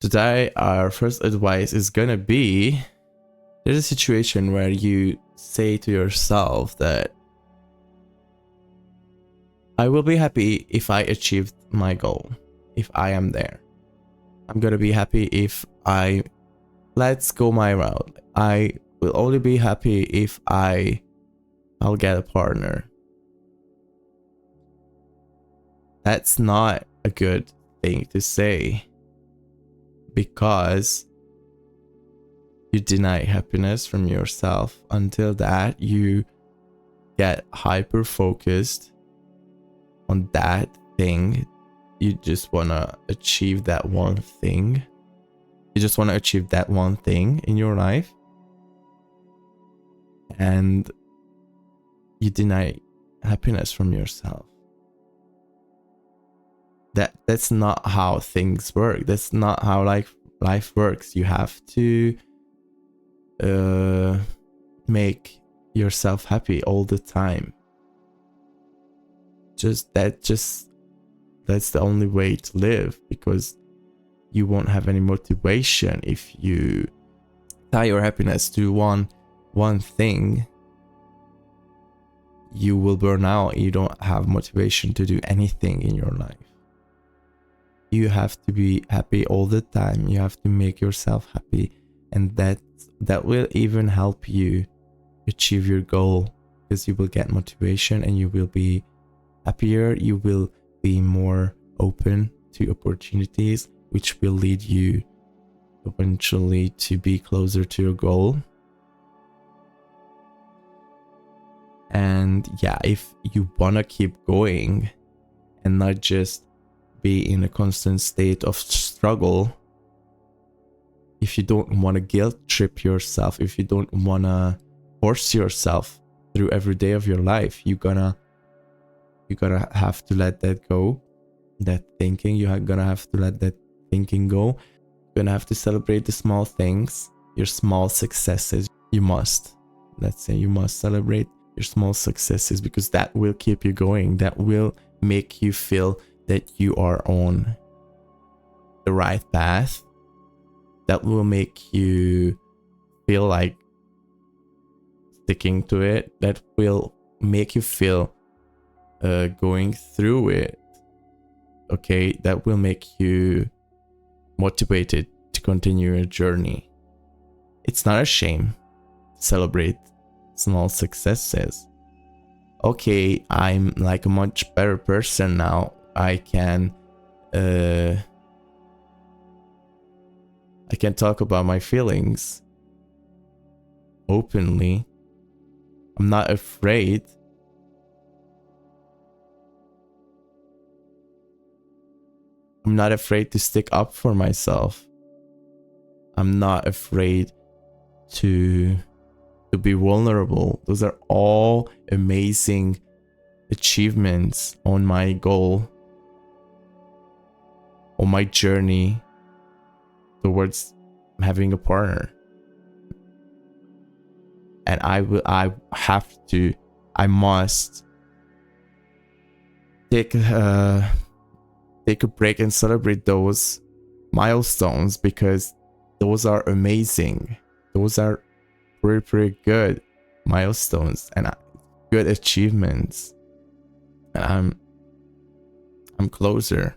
Today, our first advice is gonna be, there's a situation where you say to yourself that I will be happy if I achieved my goal, if I am there. I'm gonna be happy if let's go my route. I will only be happy if I'll get a partner. That's not a good thing to say, because you deny happiness from yourself. Until that, you get hyper focused on that thing. You just want to achieve that one thing. You just want to achieve that one thing in your life, and you deny happiness from yourself. That's not how things work. That's not how life works. You have to make yourself happy all the time. That's the only way to live, because you won't have any motivation if you tie your happiness to one thing. You will burn out. You don't have motivation to do anything in your life. You have to be happy all the time. You have to make yourself happy, and that will even help you achieve your goal, because you will get motivation and you will be happier. You will be more open to opportunities, which will lead you eventually to be closer to your goal. And yeah, if you want to keep going and not just be in a constant state of struggle, if you don't want to guilt trip yourself, if you don't want to force yourself through every day of your life, you're gonna have to let that go. That thinking, you're gonna have to let that thinking go. You're gonna have to celebrate the small things, your small successes. You must celebrate your small successes, because that will keep you going. That will make you feel that you are on the right path. That will make you feel like sticking to it. That will make you feel going through it. Okay, that will make you motivated to continue your journey. It's not a shame to celebrate small successes. Okay, I'm like a much better person now. I can talk about my feelings openly. I'm not afraid. I'm not afraid to stick up for myself. I'm not afraid to be vulnerable. Those are all amazing achievements on my goal, on my journey towards having a partner. And I must take a break and celebrate those milestones, because those are amazing. Those are pretty good milestones and good achievements. And I'm closer.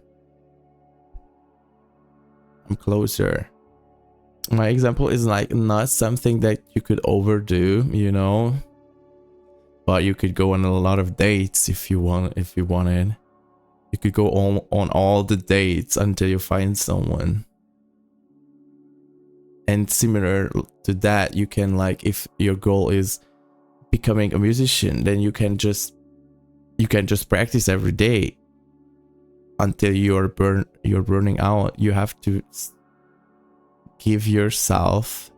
My example is like not something that you could overdo, you know, but you could go on a lot of dates if you wanted. You could go on all the dates until you find someone. And similar to that, you can, like, if your goal is becoming a musician, then you can just practice every day until you're burning out. You have to give yourself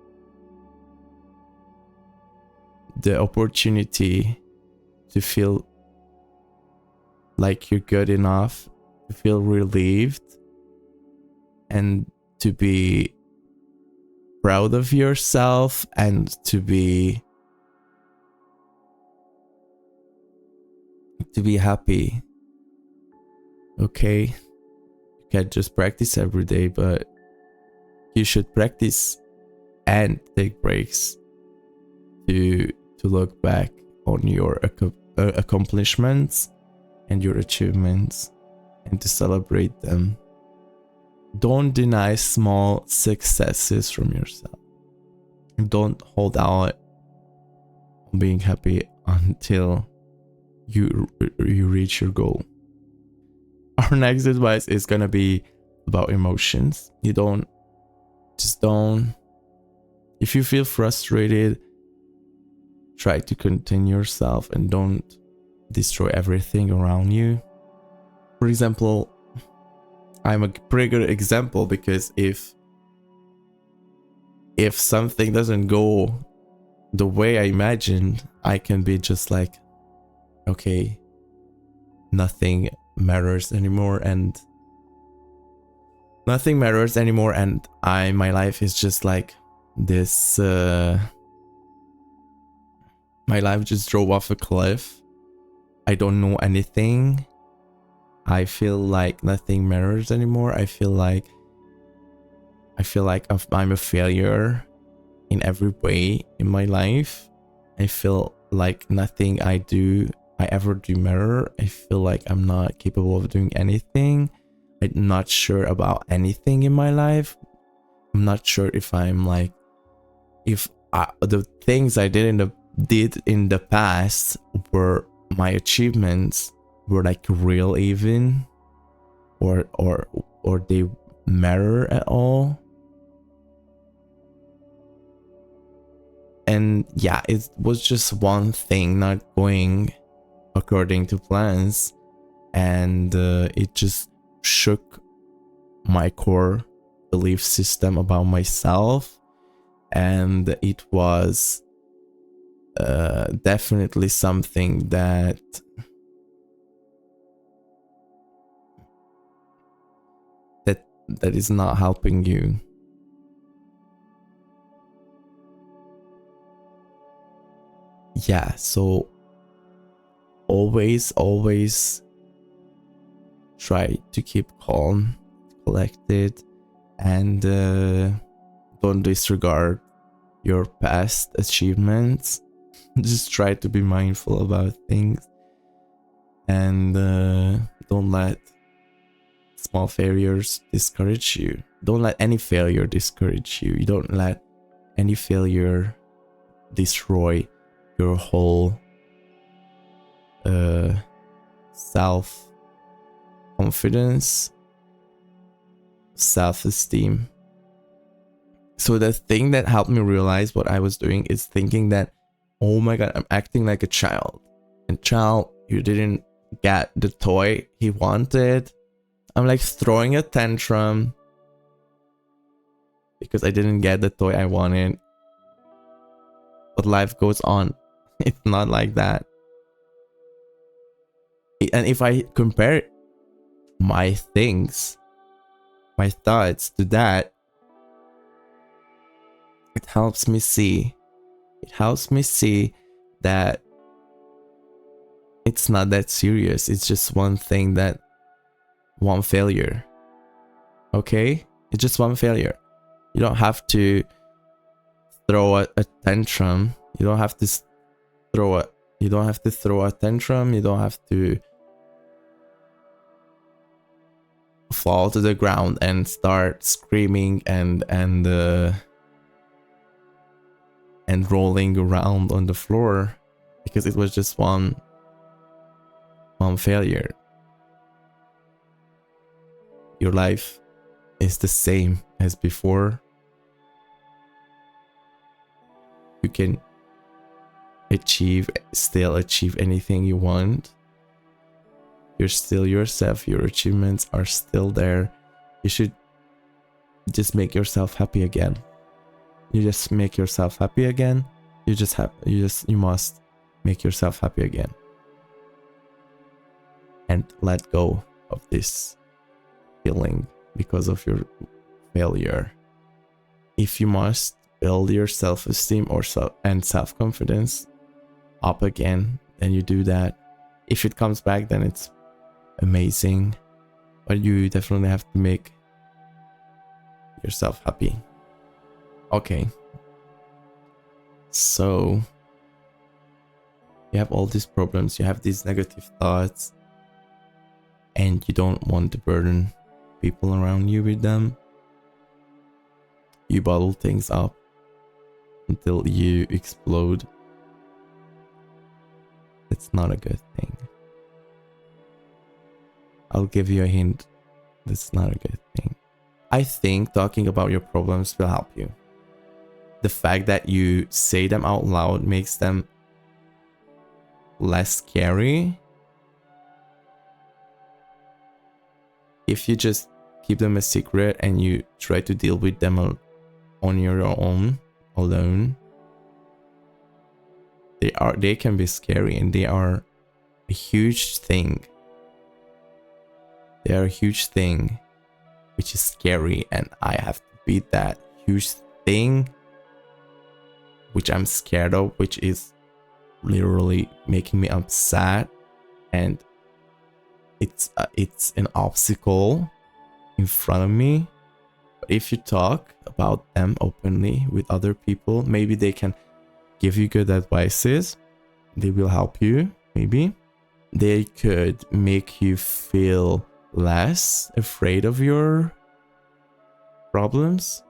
the opportunity to feel like you're good enough, to feel relieved, and to be proud of yourself, and to be happy. Okay, you can't just practice every day, but you should practice and take breaks to look back on your accomplishments and your achievements and to celebrate them. Don't deny small successes from yourself. Don't hold out on being happy until you reach your goal. Our next advice is gonna be about emotions. If you feel frustrated, try to contain yourself and don't destroy everything around you. For example, I'm a pretty good example, because if something doesn't go the way I imagined, I can be just like, okay, nothing matters anymore, and my life is just like this. My life just drove off a cliff. I don't know anything. I feel like nothing matters anymore. I feel like I'm a failure in every way in my life. I feel like nothing I ever do matter. I feel like I'm not capable of doing anything. I'm not sure about anything in my life. I'm not sure if the things I did in the past were my achievements, were like real even, or they matter at all. And yeah, it was just one thing not going according to plans, and it just shook my core belief system about myself. And it was definitely something that is not helping you. Yeah, so always try to keep calm, collected, and don't disregard your past achievements. Just try to be mindful about things, and don't let small failures discourage you. Don't let any failure discourage you. You don't let any failure destroy your whole self-confidence, self-esteem. So the thing that helped me realize what I was doing is thinking that, oh my god, I'm acting like a child. And child, you didn't get the toy he wanted. I'm like throwing a tantrum because I didn't get the toy I wanted. But life goes on. It's not like that. And if I compare my things, my thoughts to that, it helps me see that it's not that serious. It's just one failure. Okay? It's just one failure. You don't have to throw a tantrum. You don't have to throw a tantrum. You don't have to fall to the ground and start screaming and rolling around on the floor, because it was just one failure. Your life is the same as before. You can still achieve anything you want. You're still yourself. Your achievements are still there. You should just make yourself happy again. You must make yourself happy again. And let go of this feeling because of your failure. If you must build your self-esteem and self-confidence up again, then you do that. If it comes back, then it's amazing, but you definitely have to make yourself happy. Okay. So you have all these problems, you have these negative thoughts, and you don't want to burden people around you with them. You bottle things up until you explode. It's not a good thing. I'll give you a hint. That's not a good thing. I think talking about your problems will help you. The fact that you say them out loud makes them less scary. If you just keep them a secret and you try to deal with them on your own, alone, they can be scary, and they are a huge thing. They are a huge thing, which is scary, and I have to beat that huge thing, which I'm scared of, which is literally making me upset, and it's an obstacle in front of me. But if you talk about them openly with other people, maybe they can give you good advices. They will help you. Maybe they could make you feel less afraid of your problems.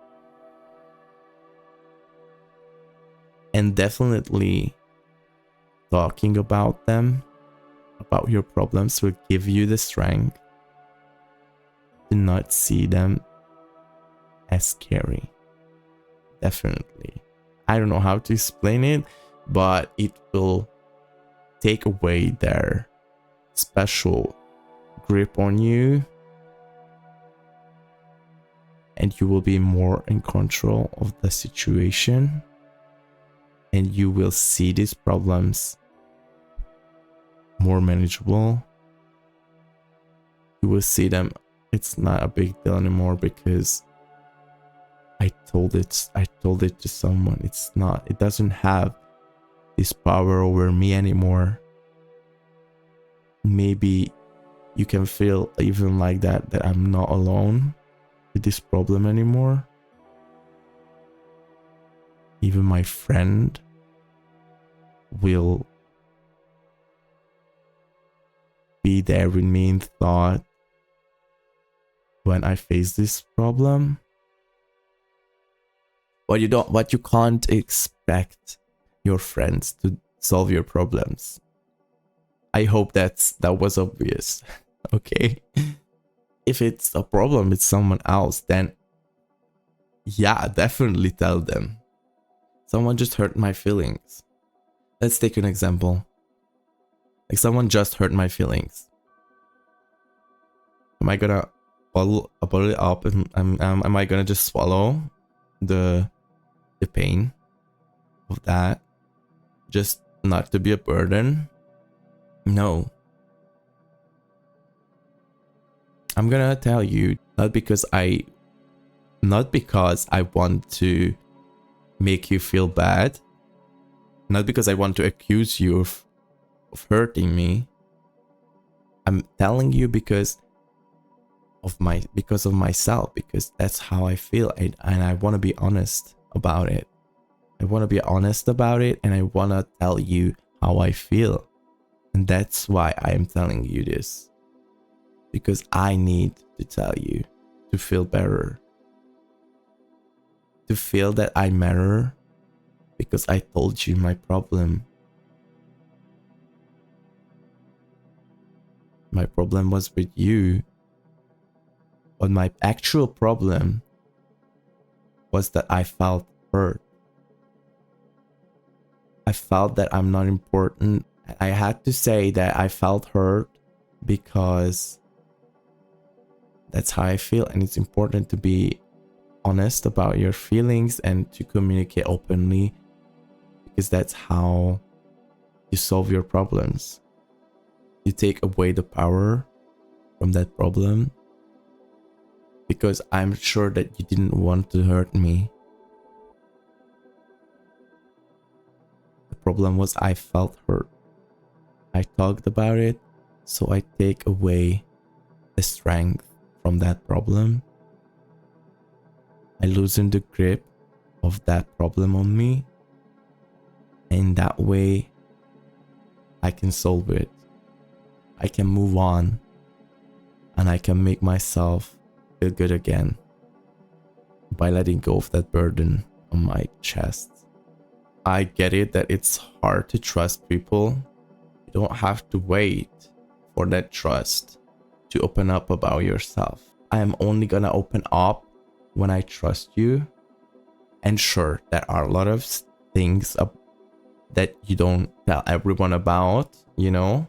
And definitely talking about them, about your problems, will give you the strength to not see them as scary. Definitely. I don't know how to explain it, but it will take away their special grip on you, and you will be more in control of the situation, and you will see these problems more manageable. You will see them, it's not a big deal anymore because I told it to someone. It doesn't have this power over me anymore. Maybe you can feel even like that I'm not alone with this problem anymore. Even my friend will be there with me in thought when I face this problem. But you can't expect your friends to solve your problems. I hope that was obvious. Okay. If it's a problem with someone else, then yeah, definitely tell them. Someone just hurt my feelings. Let's take an example. Like, someone just hurt my feelings. Am I gonna bottle it up, and am I gonna just swallow the pain of that just not to be a burden? No. I'm gonna tell you, not because I want to make you feel bad, not because I want to accuse you of hurting me. I'm telling you because of myself, because that's how I feel, and I want to be honest about it. I want to be honest about it, and I want to tell you how I feel. And that's why I am telling you this. Because I need to tell you to feel better. To feel that I matter, because I told you my problem. My problem was with you. But my actual problem was that I felt hurt. I felt that I'm not important. I had to say that I felt hurt because that's how I feel, and it's important to be honest about your feelings and to communicate openly, because that's how you solve your problems. You take away the power from that problem, because I'm sure that you didn't want to hurt me. The problem was I felt hurt. I talked about it, so I take away the strength from that problem. I loosen the grip of that problem on me, and that way I can solve it. I can move on, and I can make myself feel good again by letting go of that burden on my chest. I get it that it's hard to trust people. You don't have to wait for that trust to open up about yourself. I am only gonna open up when I trust you. And sure, there are a lot of things that you don't tell everyone about, you know?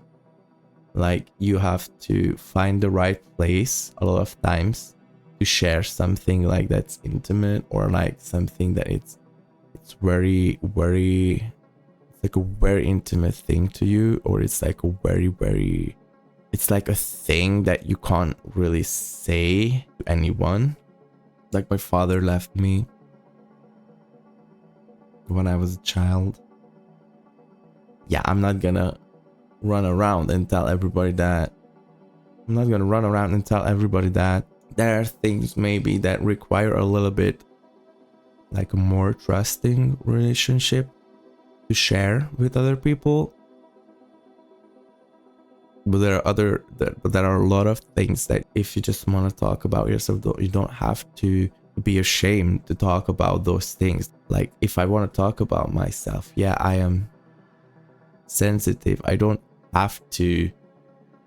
Like, you have to find the right place a lot of times to share something like that's intimate, or like something that it's very, very, it's like a very intimate thing to you, or it's like a very, very, it's like a thing that you can't really say to anyone. Like, my father left me when I was a child. Yeah, I'm not gonna run around and tell everybody that. I'm not gonna run around and tell everybody that. There are things maybe that require a little bit like a more trusting relationship to share with other people. But there are a lot of things that if you just want to talk about yourself, you don't have to be ashamed to talk about those things. Like, if I want to talk about myself, yeah, I am sensitive. I don't have to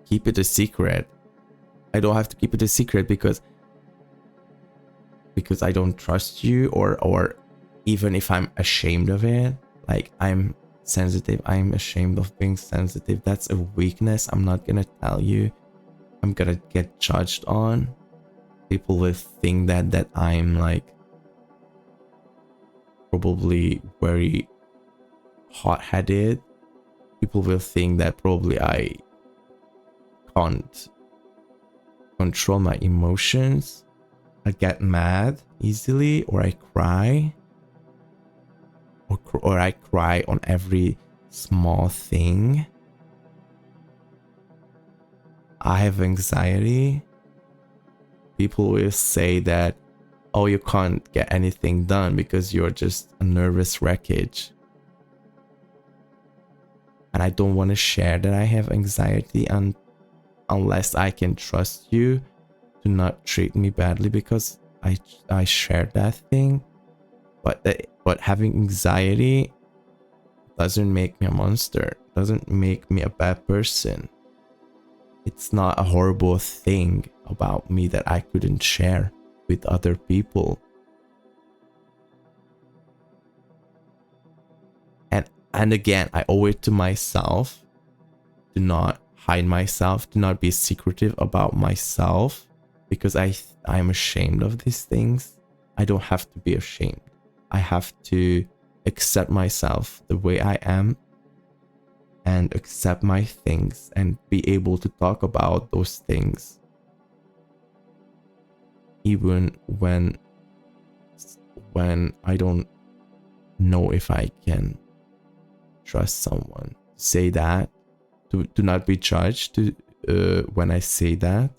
keep it a secret. I don't have to keep it a secret because I don't trust you, or even if I'm ashamed of it. Like, I'm sensitive, I'm ashamed of being sensitive. That's a weakness. I'm not gonna tell you. I'm gonna get judged on. People will think that I'm like probably very hot-headed. People will think that probably I can't control my emotions. I get mad easily, or I cry, or I cry on every small thing. I have anxiety. People will say that, oh, you can't get anything done because you're just a nervous wreckage. And I don't want to share that I have anxiety unless I can trust you to not treat me badly because I share that thing. But having anxiety doesn't make me a monster, doesn't make me a bad person. It's not a horrible thing about me that I couldn't share with other people. And again, I owe it to myself to not hide myself, to not be secretive about myself, because I'm ashamed of these things. I don't have to be ashamed. I have to accept myself the way I am and accept my things and be able to talk about those things even when I don't know if I can trust someone. Say that, to not be judged when I say that.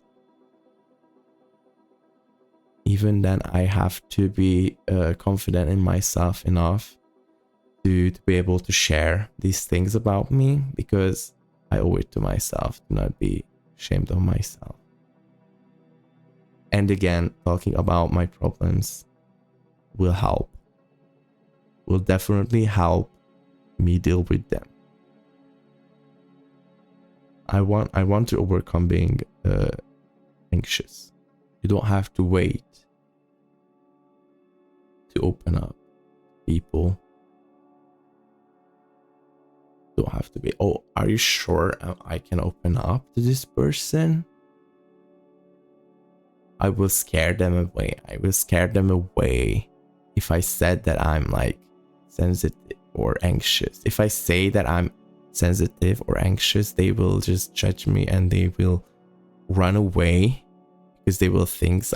Even then, I have to be confident in myself enough to be able to share these things about me, because I owe it to myself to not be ashamed of myself. And again, talking about my problems will help. Will definitely help me deal with them. I want to overcome being anxious. You don't have to wait to open up. People don't have to be, oh, are you sure I can open up to this person? I will scare them away. I will scare them away if I said that I'm like sensitive or anxious. If I say that I'm sensitive or anxious, they will just judge me and they will run away because they will think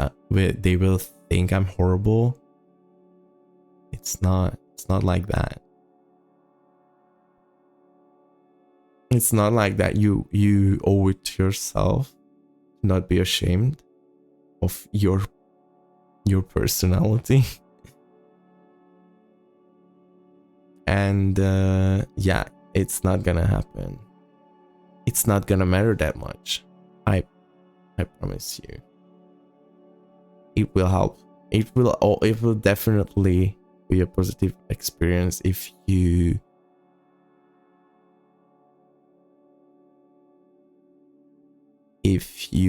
I'm horrible. It's not like that. It's not like that. You owe it to yourself to not be ashamed of your your personality. And yeah, it's not gonna happen. It's not gonna matter that much. I promise you. It will help. It will definitely be a positive experience if you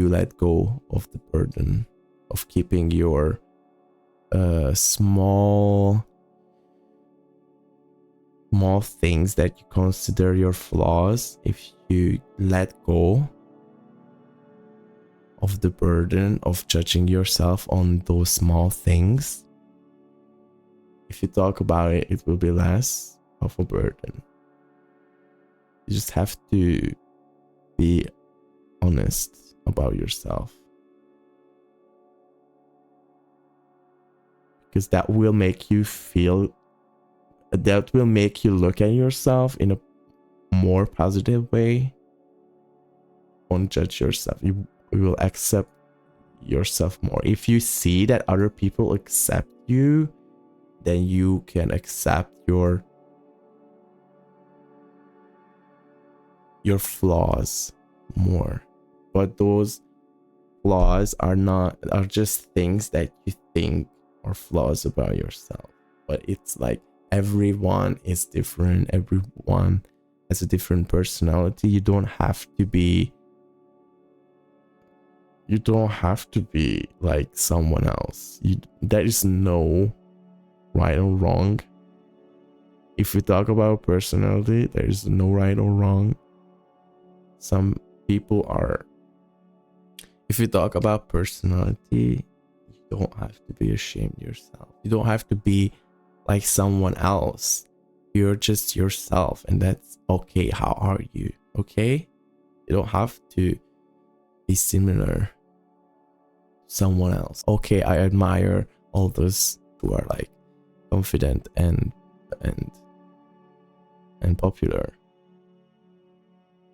let go of the burden of keeping your small things that you consider your flaws. If you let go of the burden of judging yourself on those small things, if you talk about it, it will be less of a burden. You just have to be honest about yourself, because that will make you look at yourself in a more positive way. Don't judge yourself. You will accept yourself more. If you see that other people accept you, then you can accept your flaws more. But those flaws are just things that you think are flaws about yourself. But it's like everyone is different. Everyone has a different personality. You don't have to be like someone else. There is no right or wrong. If we talk about personality, there is no right or wrong. Some people are. If you talk about personality, you don't have to be ashamed of yourself. You don't have to be like someone else. You're just yourself, and that's okay. How are you? Okay? You don't have to be similar to someone else. Okay, I admire all those who are like confident and popular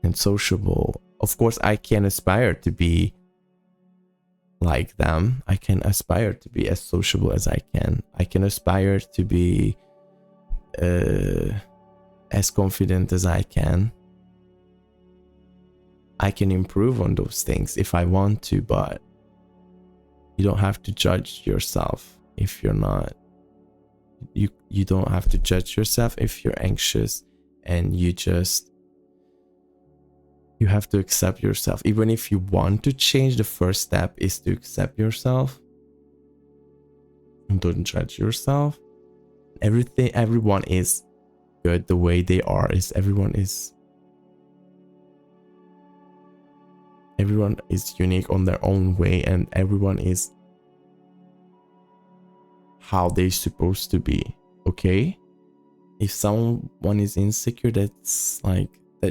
and sociable. Of course, I can aspire to be like them. I can aspire to be as sociable as I can. I can aspire to be as confident as I can. I can improve on those things if I want to, but you don't have to judge yourself if you're not. You don't have to judge yourself if you're anxious, and you have to accept yourself. Even if you want to change, the first step is to accept yourself and don't judge yourself. Everyone is good the way they are. Everyone is unique on their own way, and everyone is how they're supposed to be. Okay? If someone is insecure, that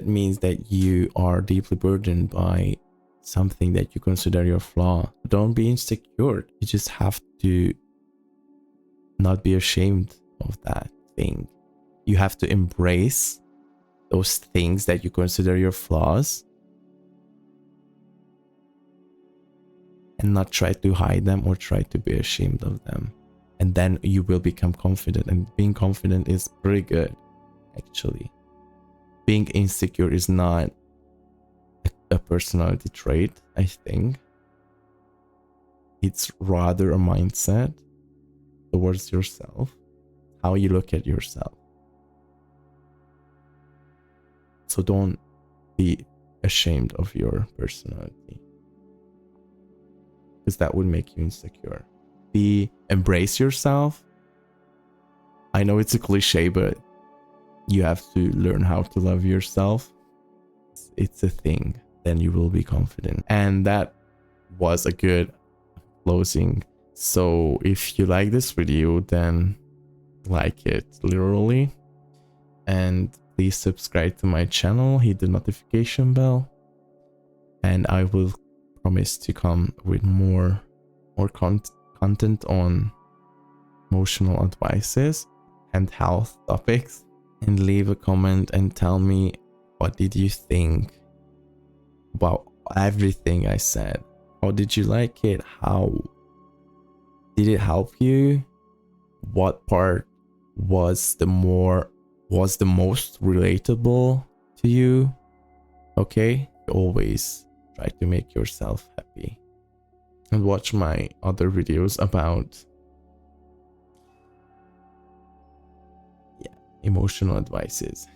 means that you are deeply burdened by something that you consider your flaw. Don't be insecure. You just have to not be ashamed of that thing. You have to embrace those things that you consider your flaws and not try to hide them or try to be ashamed of them. And then you will become confident. And being confident is pretty good, actually. Being insecure is not a personality trait, I think. It's rather a mindset towards yourself, how you look at yourself. So don't be ashamed of your personality, because that would make you insecure. Embrace yourself. I know it's a cliche, but you have to learn how to love yourself. It's a thing. Then you will be confident. And that was a good closing. So if you like this video, then like it literally. And please subscribe to my channel, hit the notification bell. And I will promise to come with more content on emotional advices and health topics. And leave a comment and tell me, what did you think about everything I said? How did you like it? How Did it help you? What part was the most relatable to you? Okay, always try to make yourself happy. And watch my other videos about emotional advices.